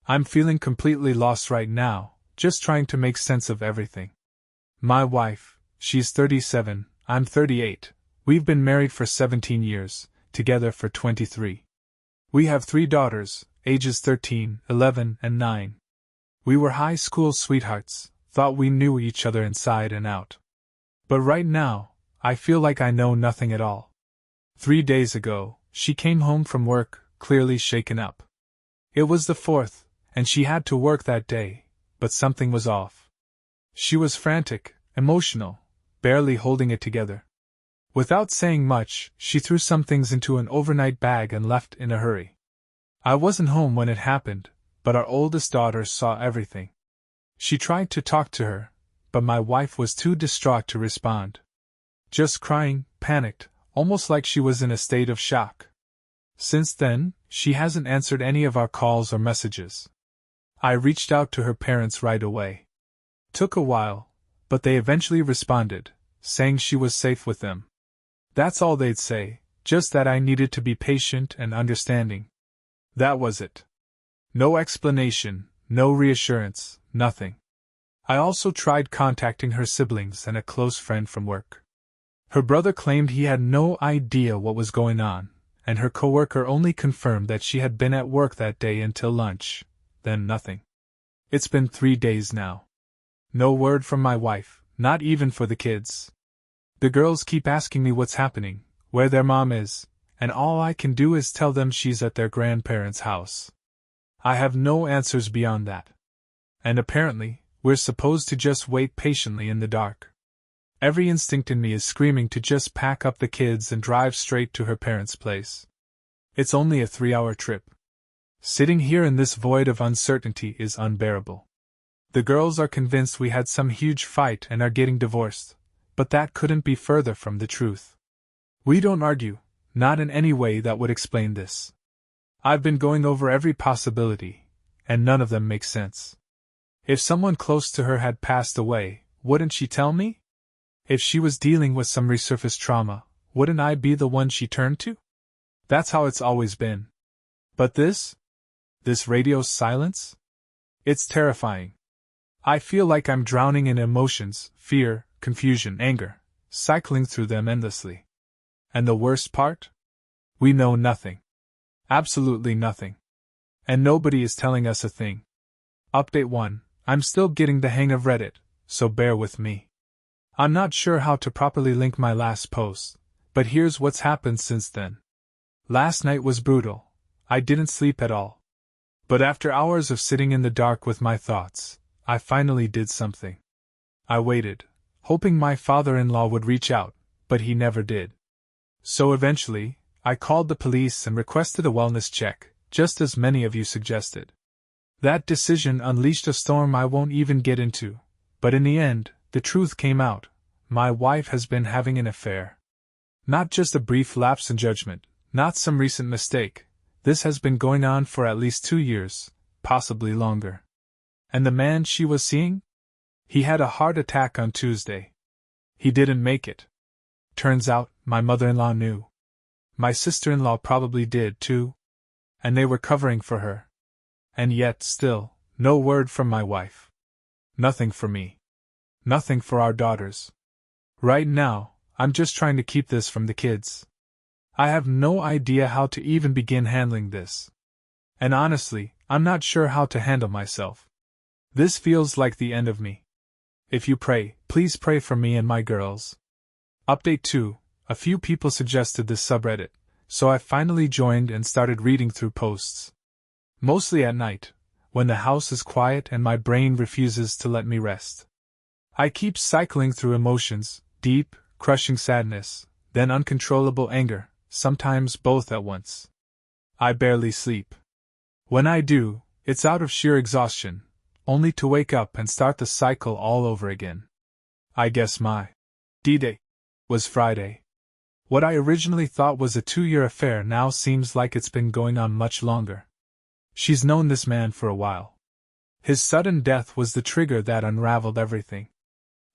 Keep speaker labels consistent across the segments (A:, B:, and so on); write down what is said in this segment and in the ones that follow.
A: I'm feeling completely lost right now, just trying to make sense of everything. My wife, she's 37, I'm 38. We've been married for 17 years, together for 23. We have 3 daughters, ages 13, 11, and 9. We were high school sweethearts, thought we knew each other inside and out. But right now, I feel like I know nothing at all. 3 days ago, she came home from work, clearly shaken up. It was the 4th, and she had to work that day, but something was off. She was frantic, emotional, barely holding it together. Without saying much, she threw some things into an overnight bag and left in a hurry. I wasn't home when it happened, but our oldest daughter saw everything. She tried to talk to her, but my wife was too distraught to respond. Just crying, panicked, almost like she was in a state of shock. Since then, she hasn't answered any of our calls or messages. I reached out to her parents right away. Took a while, but they eventually responded, saying she was safe with them. That's all they'd say, just that I needed to be patient and understanding. That was it. No explanation, no reassurance, nothing. I also tried contacting her siblings and a close friend from work. Her brother claimed he had no idea what was going on, and her coworker only confirmed that she had been at work that day until lunch, then nothing. It's been 3 days now. No word from my wife, not even for the kids. The girls keep asking me what's happening, where their mom is, and all I can do is tell them she's at their grandparents' house. I have no answers beyond that. And apparently, we're supposed to just wait patiently in the dark. Every instinct in me is screaming to just pack up the kids and drive straight to her parents' place. It's only a 3-hour trip. Sitting here in this void of uncertainty is unbearable. The girls are convinced we had some huge fight and are getting divorced, but that couldn't be further from the truth. We don't argue, not in any way that would explain this. I've been going over every possibility, and none of them make sense. If someone close to her had passed away, wouldn't she tell me? If she was dealing with some resurfaced trauma, wouldn't I be the one she turned to? That's how it's always been. But this radio silence? It's terrifying. I feel like I'm drowning in emotions, fear, confusion, anger, cycling through them endlessly. And the worst part? We know nothing. Absolutely nothing. And nobody is telling us a thing. Update 1. I'm still getting the hang of Reddit, so bear with me. I'm not sure how to properly link my last post, but here's what's happened since then. Last night was brutal. I didn't sleep at all. But after hours of sitting in the dark with my thoughts, I finally did something. I waited, hoping my father-in-law would reach out, but he never did. So eventually, I called the police and requested a wellness check, just as many of you suggested. That decision unleashed a storm I won't even get into, but in the end, the truth came out. My wife has been having an affair. Not just a brief lapse in judgment, not some recent mistake. This has been going on for at least 2 years, possibly longer. And the man she was seeing? He had a heart attack on Tuesday. He didn't make it. Turns out, my mother-in-law knew. My sister-in-law probably did too. And they were covering for her. And yet, still, no word from my wife. Nothing for me. Nothing for our daughters. Right now, I'm just trying to keep this from the kids. I have no idea how to even begin handling this. And honestly, I'm not sure how to handle myself. This feels like the end of me. If you pray, please pray for me and my girls. Update 2. A few people suggested this subreddit, so I finally joined and started reading through posts. Mostly at night, when the house is quiet and my brain refuses to let me rest. I keep cycling through emotions, deep, crushing sadness, then uncontrollable anger, sometimes both at once. I barely sleep. When I do, it's out of sheer exhaustion, only to wake up and start the cycle all over again. I guess my D-Day was Friday. What I originally thought was a 2-year affair now seems like it's been going on much longer. She's known this man for a while. His sudden death was the trigger that unraveled everything.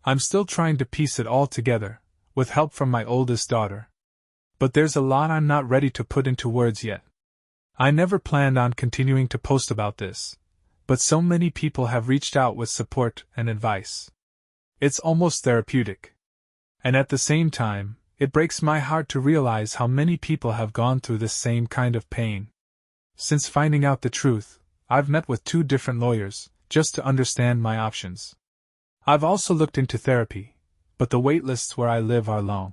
A: I'm still trying to piece it all together, with help from my oldest daughter. But there's a lot I'm not ready to put into words yet. I never planned on continuing to post about this, but so many people have reached out with support and advice. It's almost therapeutic. And at the same time, it breaks my heart to realize how many people have gone through this same kind of pain. Since finding out the truth, I've met with 2 different lawyers, just to understand my options. I've also looked into therapy, but the waitlists where I live are long.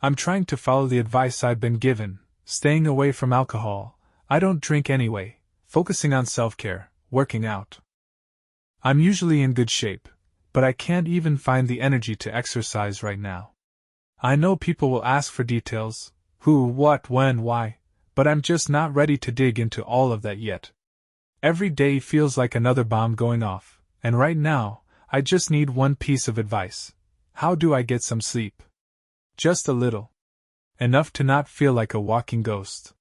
A: I'm trying to follow the advice I've been given, staying away from alcohol. I don't drink anyway, focusing on self-care, working out. I'm usually in good shape, but I can't even find the energy to exercise right now. I know people will ask for details, who, what, when, why, but I'm just not ready to dig into all of that yet. Every day feels like another bomb going off, and right now, I just need one piece of advice. How do I get some sleep? Just a little. Enough to not feel like a walking ghost.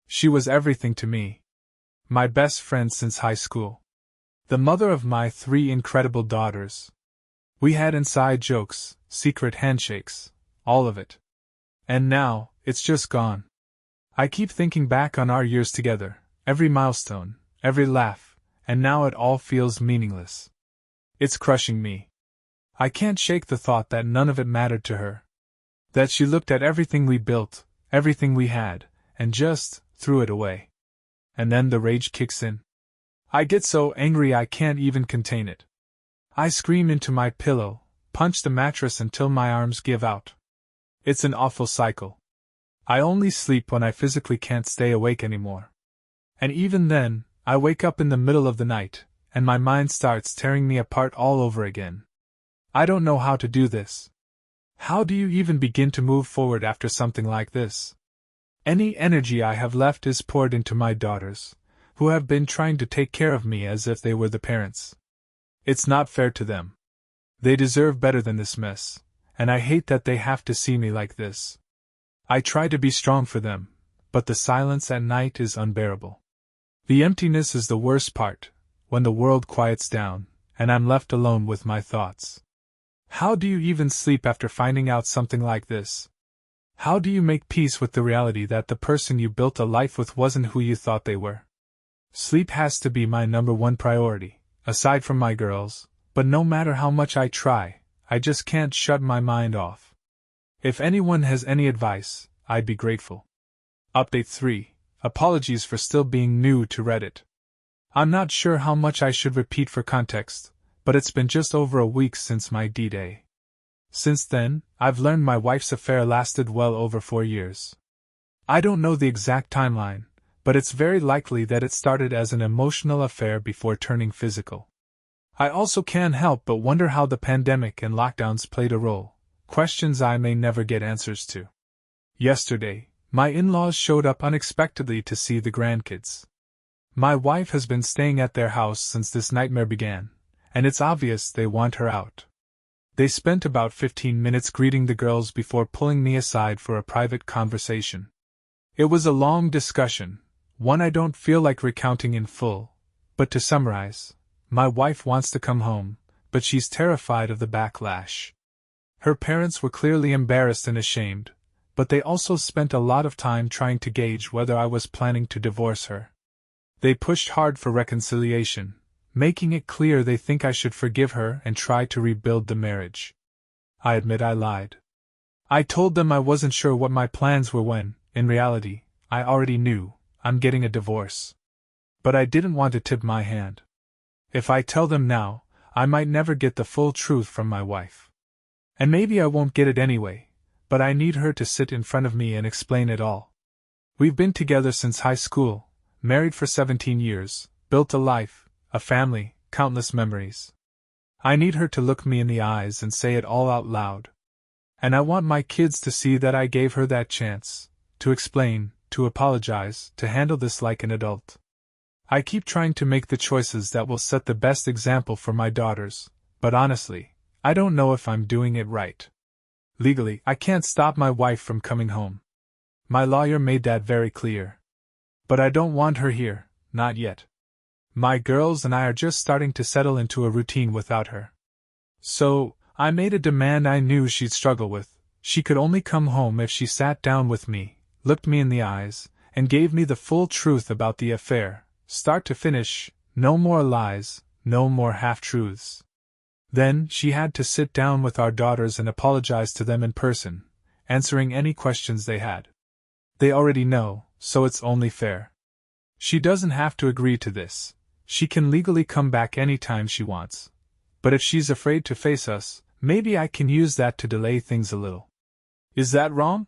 A: She was everything to me. My best friend since high school. The mother of my 3 incredible daughters. We had inside jokes, secret handshakes, all of it. And now, it's just gone. I keep thinking back on our years together, every milestone, every laugh, and now it all feels meaningless. It's crushing me. I can't shake the thought that none of it mattered to her. That she looked at everything we built, everything we had, and just threw it away. And then the rage kicks in. I get so angry I can't even contain it. I scream into my pillow, punch the mattress until my arms give out. It's an awful cycle. I only sleep when I physically can't stay awake anymore. And even then, I wake up in the middle of the night, and my mind starts tearing me apart all over again. I don't know how to do this. How do you even begin to move forward after something like this? Any energy I have left is poured into my daughters, who have been trying to take care of me as if they were the parents. It's not fair to them. They deserve better than this mess, and I hate that they have to see me like this. I try to be strong for them, but the silence at night is unbearable. The emptiness is the worst part, when the world quiets down, and I'm left alone with my thoughts. How do you even sleep after finding out something like this? How do you make peace with the reality that the person you built a life with wasn't who you thought they were? Sleep has to be my number 1 priority, aside from my girls, but no matter how much I try, I just can't shut my mind off. If anyone has any advice, I'd be grateful. Update 3. Apologies for still being new to Reddit. I'm not sure how much I should repeat for context, but it's been just over a week since my D-Day. Since then, I've learned my wife's affair lasted well over 4 years. I don't know the exact timeline, but it's very likely that it started as an emotional affair before turning physical. I also can't help but wonder how the pandemic and lockdowns played a role, questions I may never get answers to. Yesterday, my in-laws showed up unexpectedly to see the grandkids. My wife has been staying at their house since this nightmare began, and it's obvious they want her out. They spent about 15 minutes greeting the girls before pulling me aside for a private conversation. It was a long discussion, one I don't feel like recounting in full, but to summarize, my wife wants to come home, but she's terrified of the backlash. Her parents were clearly embarrassed and ashamed, but they also spent a lot of time trying to gauge whether I was planning to divorce her. They pushed hard for reconciliation, making it clear they think I should forgive her and try to rebuild the marriage. I admit I lied. I told them I wasn't sure what my plans were when, in reality, I already knew, I'm getting a divorce. But I didn't want to tip my hand. If I tell them now, I might never get the full truth from my wife. And maybe I won't get it anyway, but I need her to sit in front of me and explain it all. We've been together since high school, married for 17 years, built a life, a family, countless memories. I need her to look me in the eyes and say it all out loud. And I want my kids to see that I gave her that chance, to explain, to apologize, to handle this like an adult. I keep trying to make the choices that will set the best example for my daughters, but honestly, I don't know if I'm doing it right. Legally, I can't stop my wife from coming home. My lawyer made that very clear. But I don't want her here, not yet. My girls and I are just starting to settle into a routine without her. So, I made a demand I knew she'd struggle with. She could only come home if she sat down with me, looked me in the eyes, and gave me the full truth about the affair, start to finish, No more lies, no more half-truths. Then she had to sit down with our daughters and apologize to them in person, answering any questions they had. They already know, so it's only fair. She doesn't have to agree to this. She can legally come back anytime she wants. But if she's afraid to face us, maybe I can use that to delay things a little. Is that wrong?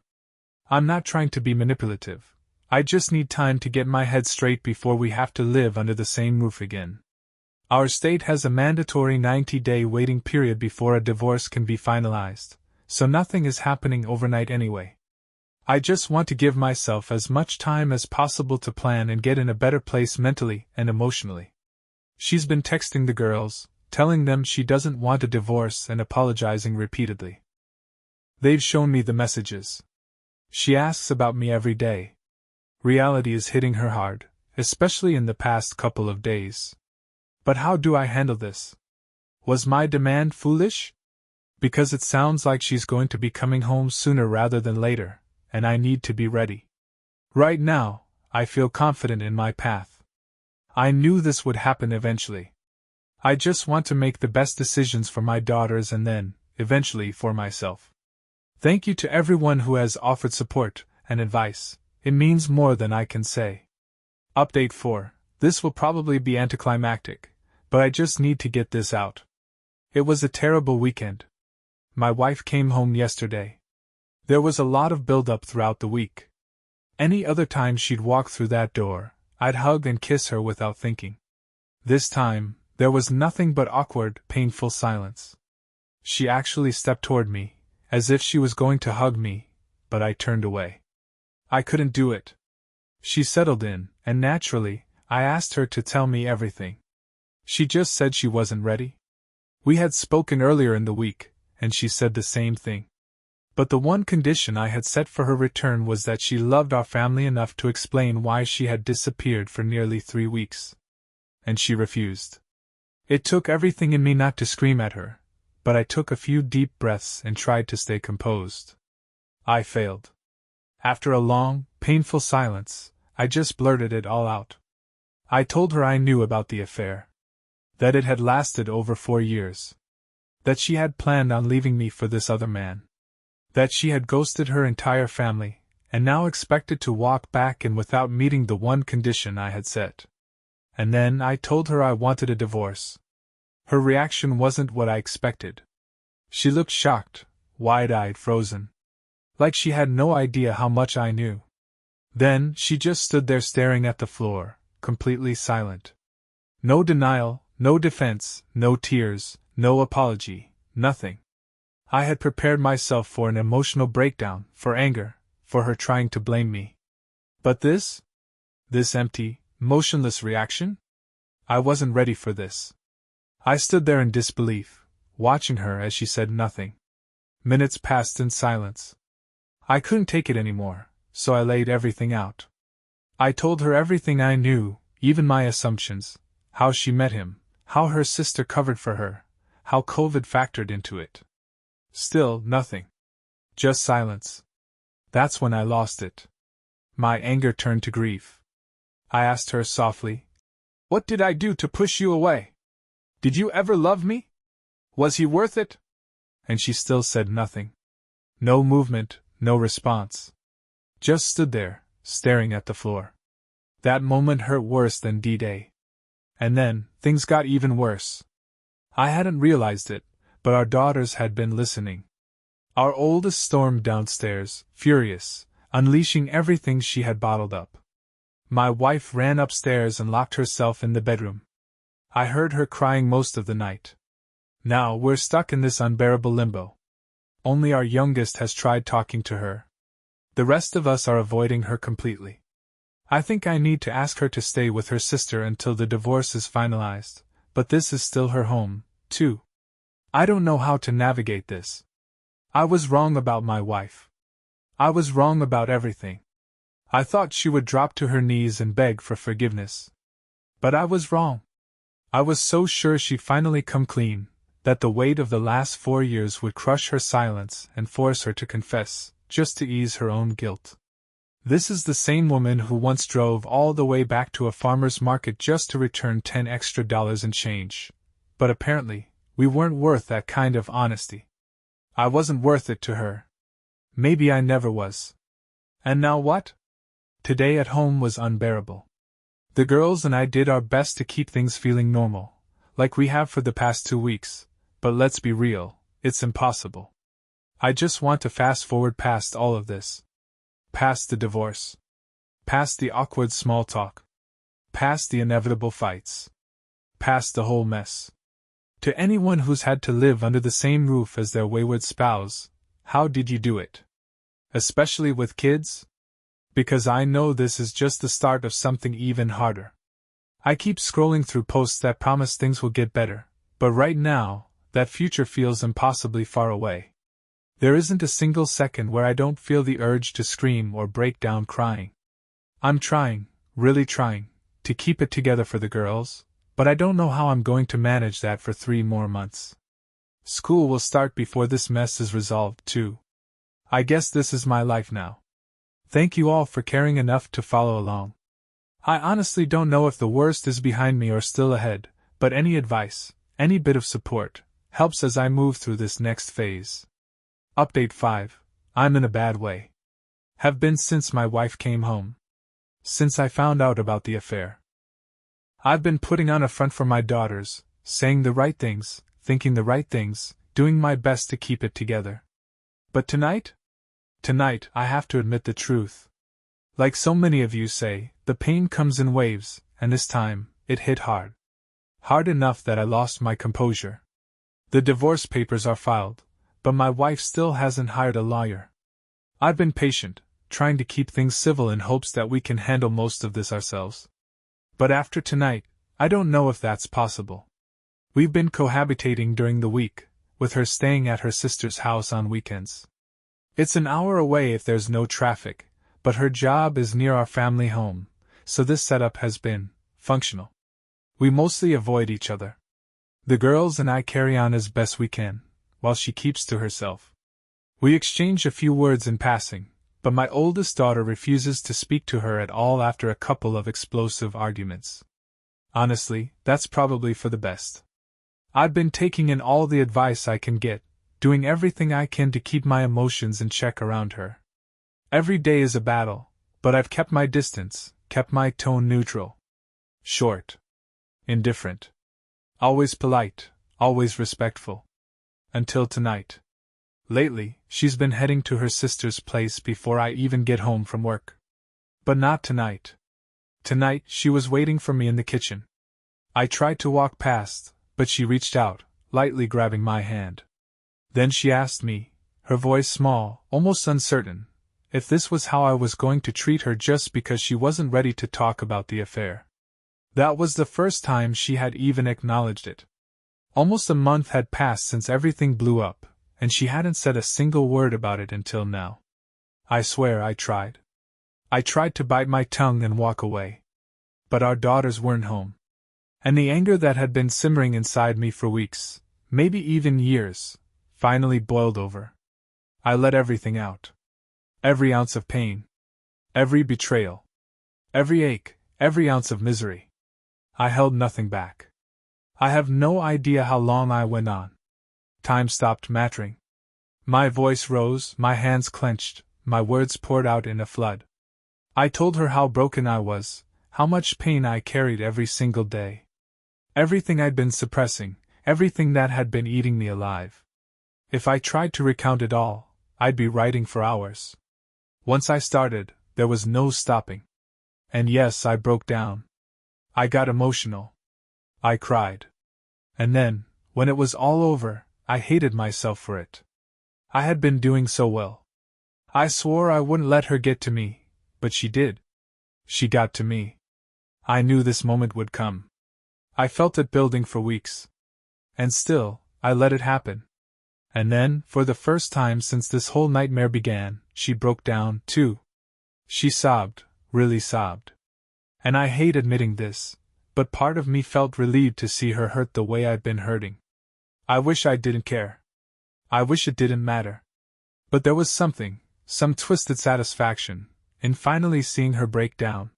A: I'm not trying to be manipulative. I just need time to get my head straight before we have to live under the same roof again. Our state has a mandatory 90-day waiting period before a divorce can be finalized, so nothing is happening overnight anyway. I just want to give myself as much time as possible to plan and get in a better place mentally and emotionally. She's been texting the girls, telling them she doesn't want a divorce and apologizing repeatedly. They've shown me the messages. She asks about me every day. Reality is hitting her hard, especially in the past couple of days. But how do I handle this? Was my demand foolish? Because it sounds like she's going to be coming home sooner rather than later, and I need to be ready. Right now, I feel confident in my path. I knew this would happen eventually. I just want to make the best decisions for my daughters and then, eventually, for myself. Thank you to everyone who has offered support and advice. It means more than I can say. Update 4. This will probably be anticlimactic, but I just need to get this out. It was a terrible weekend. My wife came home yesterday. There was a lot of build-up throughout the week. Any other time she'd walk through that door, I'd hug and kiss her without thinking. This time, there was nothing but awkward, painful silence. She actually stepped toward me, as if she was going to hug me, but I turned away. I couldn't do it. She settled in, and naturally, I asked her to tell me everything. She just said she wasn't ready. We had spoken earlier in the week, and she said the same thing. But the one condition I had set for her return was that she loved our family enough to explain why she had disappeared for nearly 3 weeks. And she refused. It took everything in me not to scream at her, but I took a few deep breaths and tried to stay composed. I failed. After a long, painful silence, I just blurted it all out. I told her I knew about the affair. That it had lasted over 4 years. That she had planned on leaving me for this other man. That she had ghosted her entire family, and now expected to walk back in without meeting the one condition I had set. And then I told her I wanted a divorce. Her reaction wasn't what I expected. She looked shocked, wide-eyed, frozen. Like she had no idea how much I knew. Then she just stood there staring at the floor, completely silent. No denial, no defense, no tears, no apology, nothing. I had prepared myself for an emotional breakdown, for anger, for her trying to blame me. But this empty, motionless reaction? I wasn't ready for this. I stood there in disbelief, watching her as she said nothing. Minutes passed in silence. I couldn't take it anymore, so I laid everything out. I told her everything I knew, even my assumptions, how she met him, how her sister covered for her, how COVID factored into it. Still nothing. Just silence. That's when I lost it. My anger turned to grief. I asked her softly, "What did I do to push you away? Did you ever love me? Was he worth it?" And she still said nothing. No movement, no response. Just stood there, staring at the floor. That moment hurt worse than D-Day. And then, things got even worse. I hadn't realized it, but our daughters had been listening. Our oldest stormed downstairs, furious, unleashing everything she had bottled up. My wife ran upstairs and locked herself in the bedroom. I heard her crying most of the night. Now we're stuck in this unbearable limbo. Only our youngest has tried talking to her. The rest of us are avoiding her completely. I think I need to ask her to stay with her sister until the divorce is finalized, but this is still her home, too. I don't know how to navigate this. I was wrong about my wife. I was wrong about everything. I thought she would drop to her knees and beg for forgiveness. But I was wrong. I was so sure she'd finally come clean, that the weight of the last 4 years would crush her silence and force her to confess, just to ease her own guilt. This is the same woman who once drove all the way back to a farmer's market just to return 10 extra dollars in change. But apparently, we weren't worth that kind of honesty. I wasn't worth it to her. Maybe I never was. And now what? Today at home was unbearable. The girls and I did our best to keep things feeling normal, like we have for the past 2 weeks, but let's be real, it's impossible. I just want to fast forward past all of this. Past the divorce. Past the awkward small talk. Past the inevitable fights. Past the whole mess. To anyone who's had to live under the same roof as their wayward spouse, how did you do it? Especially with kids? Because I know this is just the start of something even harder. I keep scrolling through posts that promise things will get better, but right now, that future feels impossibly far away. There isn't a single second where I don't feel the urge to scream or break down crying. I'm trying, really trying, to keep it together for the girls, but I don't know how I'm going to manage that for 3 more months. School will start before this mess is resolved, too. I guess this is my life now. Thank you all for caring enough to follow along. I honestly don't know if the worst is behind me or still ahead, but any advice, any bit of support, helps as I move through this next phase. Update 5. I'm in a bad way. Have been since my wife came home. Since I found out about the affair. I've been putting on a front for my daughters, saying the right things, thinking the right things, doing my best to keep it together. But tonight? Tonight, I have to admit the truth. Like so many of you say, the pain comes in waves, and this time, it hit hard. Hard enough that I lost my composure. The divorce papers are filed, but my wife still hasn't hired a lawyer. I've been patient, trying to keep things civil in hopes that we can handle most of this ourselves. But after tonight, I don't know if that's possible. We've been cohabitating during the week, with her staying at her sister's house on weekends. It's an hour away if there's no traffic, but her job is near our family home, so this setup has been functional. We mostly avoid each other. The girls and I carry on as best we can, while she keeps to herself. We exchange a few words in passing, but my oldest daughter refuses to speak to her at all after a couple of explosive arguments. Honestly, that's probably for the best. I've been taking in all the advice I can get, doing everything I can to keep my emotions in check around her. Every day is a battle, but I've kept my distance, kept my tone neutral. Short. Indifferent. Always polite, always respectful. Until tonight. Lately, she's been heading to her sister's place before I even get home from work. But not tonight. Tonight, she was waiting for me in the kitchen. I tried to walk past, but she reached out, lightly grabbing my hand. Then she asked me, her voice small, almost uncertain, if this was how I was going to treat her just because she wasn't ready to talk about the affair. That was the first time she had even acknowledged it. Almost a month had passed since everything blew up, and she hadn't said a single word about it until now. I swear I tried. I tried to bite my tongue and walk away. But our daughters weren't home. And the anger that had been simmering inside me for weeks, maybe even years, finally boiled over. I let everything out. Every ounce of pain. Every betrayal. Every ache, every ounce of misery. I held nothing back. I have no idea how long I went on. Time stopped mattering. My voice rose, my hands clenched, my words poured out in a flood. I told her how broken I was, how much pain I carried every single day. Everything I'd been suppressing, everything that had been eating me alive. If I tried to recount it all, I'd be writing for hours. Once I started, there was no stopping. And yes, I broke down. I got emotional. I cried. And then, when it was all over, I hated myself for it. I had been doing so well. I swore I wouldn't let her get to me, but she did. She got to me. I knew this moment would come. I felt it building for weeks. And still, I let it happen. And then, for the first time since this whole nightmare began, she broke down, too. She sobbed, really sobbed. And I hate admitting this, but part of me felt relieved to see her hurt the way I'd been hurting. I wish I didn't care. I wish it didn't matter. But there was something, some twisted satisfaction, in finally seeing her break down.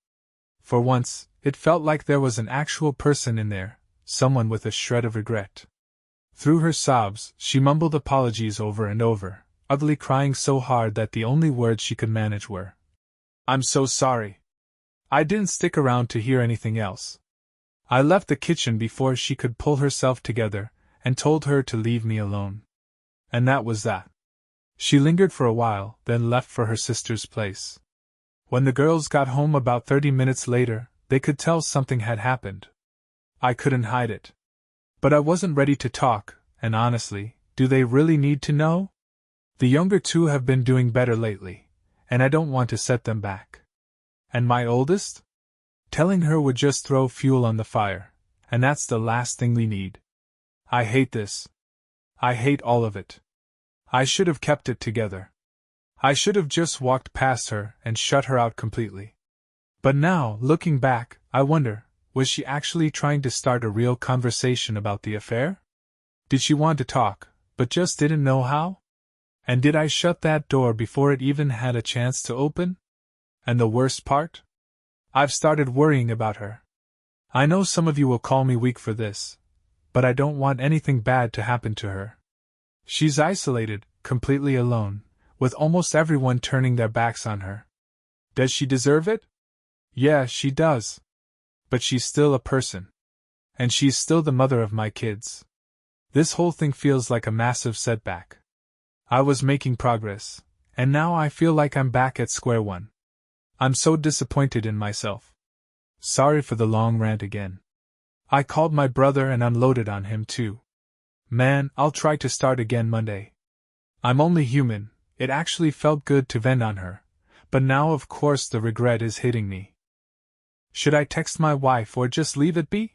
A: For once, it felt like there was an actual person in there, someone with a shred of regret. Through her sobs, she mumbled apologies over and over, ugly crying so hard that the only words she could manage were, "I'm so sorry." I didn't stick around to hear anything else. I left the kitchen before she could pull herself together, and told her to leave me alone. And that was that. She lingered for a while, then left for her sister's place. When the girls got home about 30 minutes later, they could tell something had happened. I couldn't hide it. But I wasn't ready to talk, and honestly, do they really need to know? The younger two have been doing better lately, and I don't want to set them back. And my oldest? Telling her would just throw fuel on the fire, and that's the last thing we need. I hate this. I hate all of it. I should have kept it together. I should have just walked past her and shut her out completely. But now, looking back, I wonder, was she actually trying to start a real conversation about the affair? Did she want to talk, but just didn't know how? And did I shut that door before it even had a chance to open? And the worst part? I've started worrying about her. I know some of you will call me weak for this, but I don't want anything bad to happen to her. She's isolated, completely alone, with almost everyone turning their backs on her. Does she deserve it? Yeah, she does. But she's still a person. And she's still the mother of my kids. This whole thing feels like a massive setback. I was making progress, and now I feel like I'm back at square one. I'm so disappointed in myself. Sorry for the long rant again. I called my brother and unloaded on him too. Man, I'll try to start again Monday. I'm only human, it actually felt good to vent on her, but now of course the regret is hitting me. Should I text my wife or just leave it be?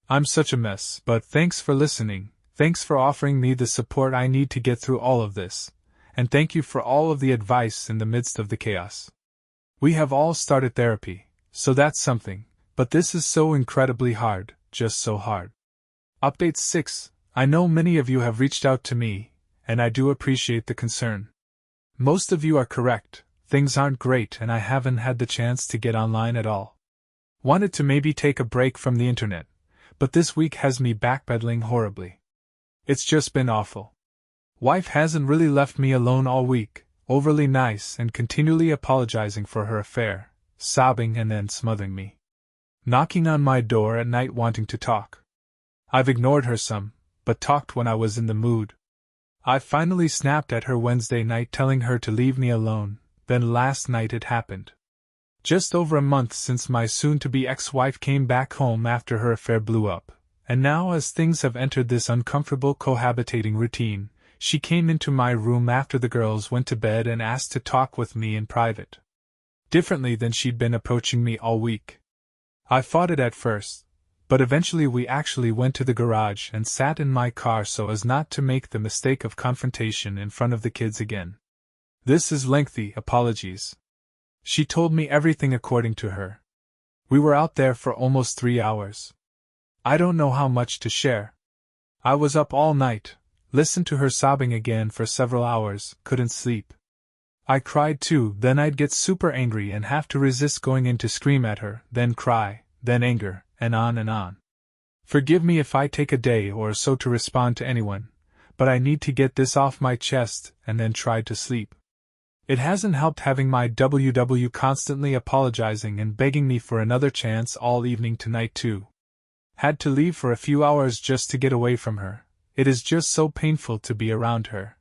A: I'm such a mess, but thanks for listening, thanks for offering me the support I need to get through all of this, and thank you for all of the advice in the midst of the chaos. We have all started therapy, so that's something, but this is so incredibly hard, just so hard. Update 6. I know many of you have reached out to me, and I do appreciate the concern. Most of you are correct, things aren't great and I haven't had the chance to get online at all. Wanted to maybe take a break from the internet, but this week has me backpedaling horribly. It's just been awful. Wife hasn't really left me alone all week, overly nice and continually apologizing for her affair, sobbing and then smothering me. Knocking on my door at night wanting to talk. I've ignored her some, but talked when I was in the mood. I finally snapped at her Wednesday night telling her to leave me alone, then last night it happened. Just over a month since my soon-to-be ex-wife came back home after her affair blew up, and now as things have entered this uncomfortable cohabitating routine, she came into my room after the girls went to bed and asked to talk with me in private. Differently than she'd been approaching me all week. I fought it at first, but eventually we actually went to the garage and sat in my car so as not to make the mistake of confrontation in front of the kids again. This is lengthy, apologies. She told me everything according to her. We were out there for almost 3 hours. I don't know how much to share. I was up all night, listened to her sobbing again for several hours, couldn't sleep. I cried too, then I'd get super angry and have to resist going in to scream at her, then cry, then anger, and on and on. Forgive me if I take a day or so to respond to anyone, but I need to get this off my chest and then try to sleep. It hasn't helped having my WW constantly apologizing and begging me for another chance all evening tonight too. Had to leave for a few hours just to get away from her. It is just so painful to be around her.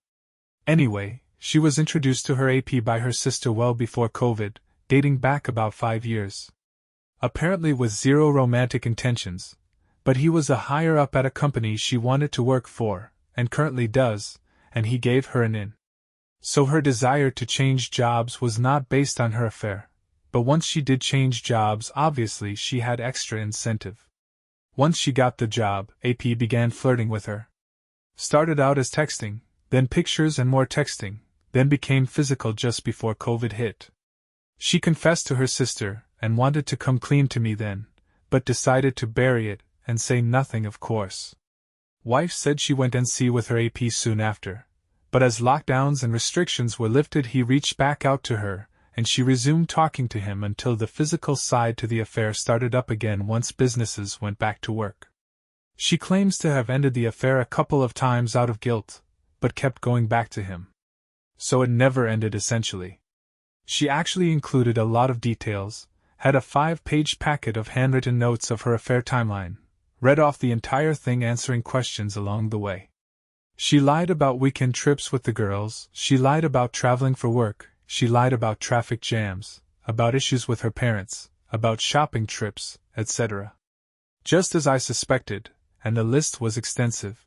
A: Anyway, she was introduced to her AP by her sister well before COVID, dating back about 5 years. Apparently with zero romantic intentions, but he was a higher up at a company she wanted to work for, and currently does, and he gave her an in. So her desire to change jobs was not based on her affair, but once she did change jobs obviously she had extra incentive. Once she got the job, AP began flirting with her. Started out as texting, then pictures and more texting, then became physical just before COVID hit. She confessed to her sister and wanted to come clean to me then, but decided to bury it and say nothing of course. Wife said she went NC with her AP soon after, but as lockdowns and restrictions were lifted he reached back out to her, and she resumed talking to him until the physical side to the affair started up again once businesses went back to work. She claims to have ended the affair a couple of times out of guilt, but kept going back to him. So it never ended essentially. She actually included a lot of details, had a 5-page packet of handwritten notes of her affair timeline, read off the entire thing answering questions along the way. She lied about weekend trips with the girls, she lied about traveling for work, she lied about traffic jams, about issues with her parents, about shopping trips, etc. Just as I suspected, and the list was extensive.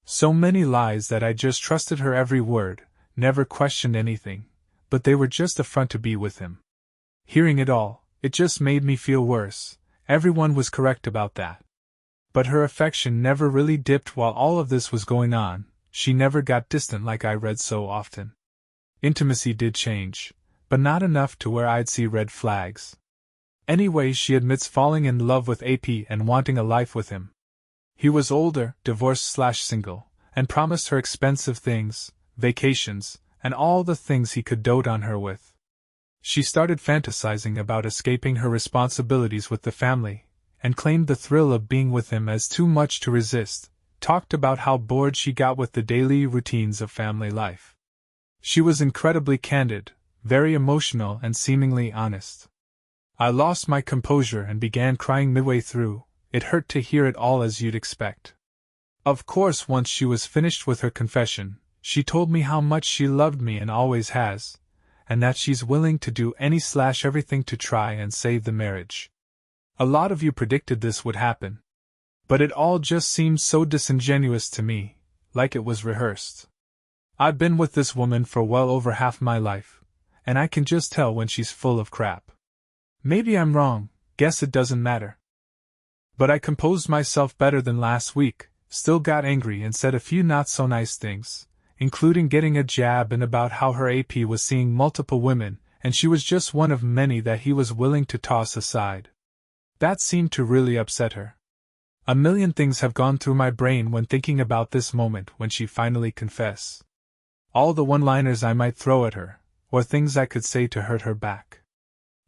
A: So many lies that I just trusted her every word, never questioned anything, but they were just a front to be with him. Hearing it all, it just made me feel worse. Everyone was correct about that. But her affection never really dipped while all of this was going on. She never got distant like I read so often. Intimacy did change, but not enough to where I'd see red flags. Anyway, she admits falling in love with AP and wanting a life with him. He was older, divorced/single, and promised her expensive things, vacations, and all the things he could dote on her with. She started fantasizing about escaping her responsibilities with the family, and claimed the thrill of being with him as too much to resist, talked about how bored she got with the daily routines of family life. She was incredibly candid, very emotional and seemingly honest. I lost my composure and began crying midway through. It hurt to hear it all as you'd expect. Of course, once she was finished with her confession, she told me how much she loved me and always has, and that she's willing to do everything to try and save the marriage. A lot of you predicted this would happen. But it all just seems so disingenuous to me, like it was rehearsed. I've been with this woman for well over half my life, and I can just tell when she's full of crap. Maybe I'm wrong, guess it doesn't matter. But I composed myself better than last week, still got angry and said a few not-so-nice things, including getting a jab in about how her AP was seeing multiple women, and she was just one of many that he was willing to toss aside. That seemed to really upset her. A million things have gone through my brain when thinking about this moment when she finally confessed. All the one-liners I might throw at her, or things I could say to hurt her back.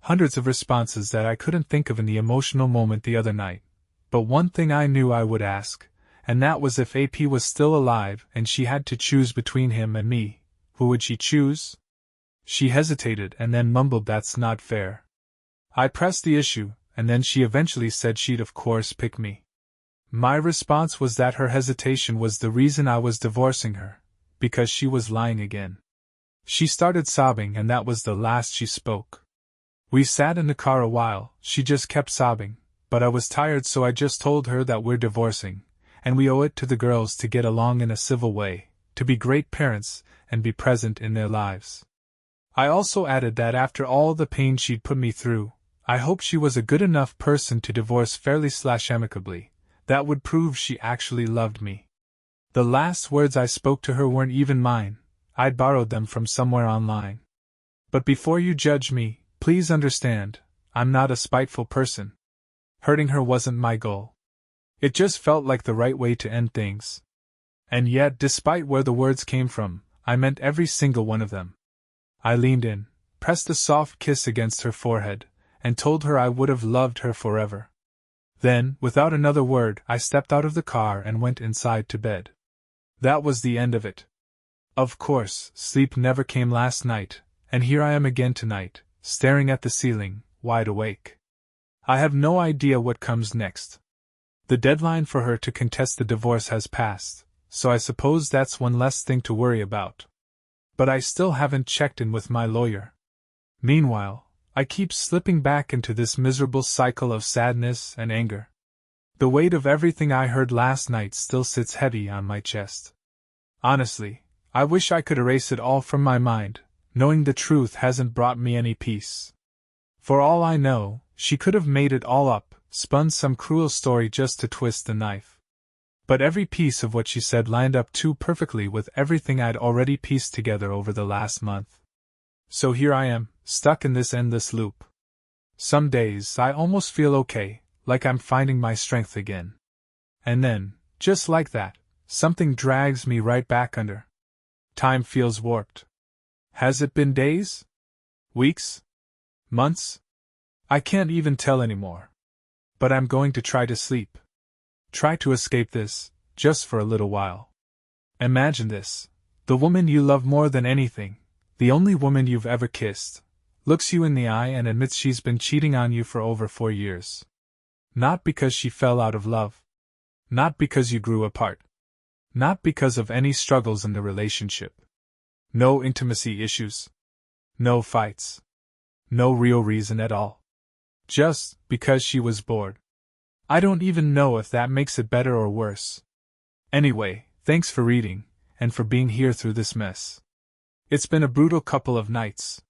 A: Hundreds of responses that I couldn't think of in the emotional moment the other night. But one thing I knew I would ask, and that was if AP was still alive and she had to choose between him and me, who would she choose? She hesitated and then mumbled, "That's not fair." I pressed the issue, and then she eventually said she'd of course pick me. My response was that her hesitation was the reason I was divorcing her, because she was lying again. She started sobbing and that was the last she spoke. We sat in the car a while, she just kept sobbing. But I was tired, so I just told her that we're divorcing, and we owe it to the girls to get along in a civil way, to be great parents, and be present in their lives. I also added that after all the pain she'd put me through, I hoped she was a good enough person to divorce fairly/amicably, that would prove she actually loved me. The last words I spoke to her weren't even mine, I'd borrowed them from somewhere online. But before you judge me, please understand, I'm not a spiteful person. Hurting her wasn't my goal. It just felt like the right way to end things. And yet, despite where the words came from, I meant every single one of them. I leaned in, pressed a soft kiss against her forehead, and told her I would have loved her forever. Then, without another word, I stepped out of the car and went inside to bed. That was the end of it. Of course, sleep never came last night, and here I am again tonight, staring at the ceiling, wide awake. I have no idea what comes next. The deadline for her to contest the divorce has passed, so I suppose that's one less thing to worry about. But I still haven't checked in with my lawyer. Meanwhile, I keep slipping back into this miserable cycle of sadness and anger. The weight of everything I heard last night still sits heavy on my chest. Honestly, I wish I could erase it all from my mind, knowing the truth hasn't brought me any peace. For all I know, she could have made it all up, spun some cruel story just to twist the knife. But every piece of what she said lined up too perfectly with everything I'd already pieced together over the last month. So here I am, stuck in this endless loop. Some days I almost feel okay, like I'm finding my strength again. And then, just like that, something drags me right back under. Time feels warped. Has it been days? Weeks? Months? I can't even tell anymore. But I'm going to try to sleep. Try to escape this, just for a little while. Imagine this. The woman you love more than anything, the only woman you've ever kissed, looks you in the eye and admits she's been cheating on you for over 4 years. Not because she fell out of love. Not because you grew apart. Not because of any struggles in the relationship. No intimacy issues. No fights. No real reason at all. Just because she was bored. I don't even know if that makes it better or worse. Anyway, thanks for reading, and for being here through this mess. It's been a brutal couple of nights,